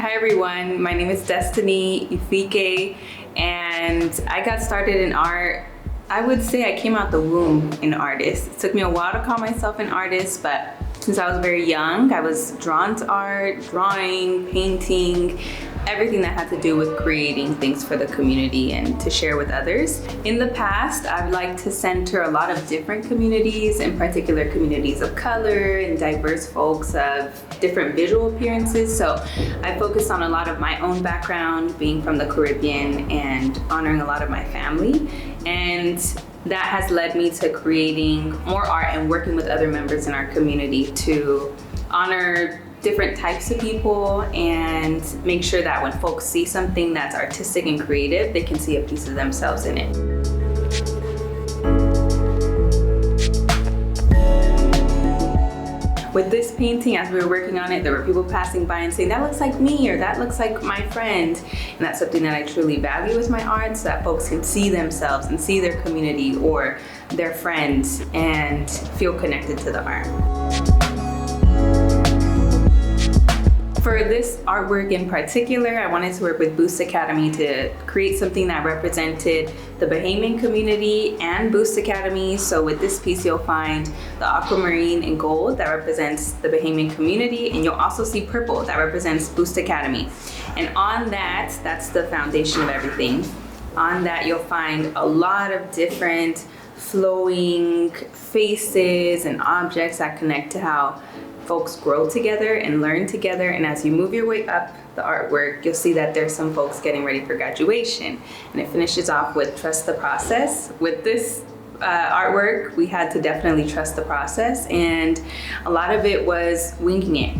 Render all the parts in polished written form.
Hi everyone, my name is Destiny Ifique, and I got started in art. I would say I came out the womb an artist. It took me a while to call myself an artist, but since I was very young, I was drawn to art, drawing, painting, everything that had to do with creating things for the community and to share with others. In the past, I've liked to center a lot of different communities, in particular communities of color and diverse folks of different visual appearances. So I focused on a lot of my own background, being from the Caribbean and honoring a lot of my family. And that has led me to creating more art and working with other members in our community to honor different types of people and make sure that when folks see something that's artistic and creative, they can see a piece of themselves in it. With this painting, as we were working on it, there were people passing by and saying, that looks like me, or that looks like my friend. And that's something that I truly value with my art, so that folks can see themselves and see their community or their friends and feel connected to the art. For this artwork in particular, I wanted to work with 𝒫𝓇𝓊𝓈𝓉 to create something that represented the Bahamian community and 𝒫𝓇𝓊𝓈𝓉. So with this piece, you'll find the aquamarine in gold that represents the Bahamian community, and you'll also see purple that represents 𝒫𝓇𝓊𝓈𝓉. And on that, that's the foundation of everything. On that, you'll find a lot of different flowing faces and objects that connect to how folks grow together and learn together. And as you move your way up the artwork, you'll see that there's some folks getting ready for graduation. And it finishes off with trust the process. With this artwork, we had to definitely trust the process, and a lot of it was winging it.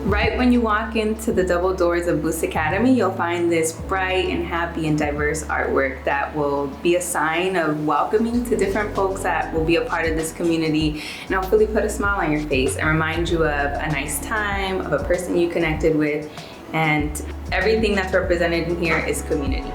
Right when you walk into the double doors of 𝒫𝓇𝓊𝓈𝓉, you'll find this bright and happy and diverse artwork that will be a sign of welcoming to different folks that will be a part of this community, and hopefully put a smile on your face and remind you of a nice time, of a person you connected with, and everything that's represented in here is community.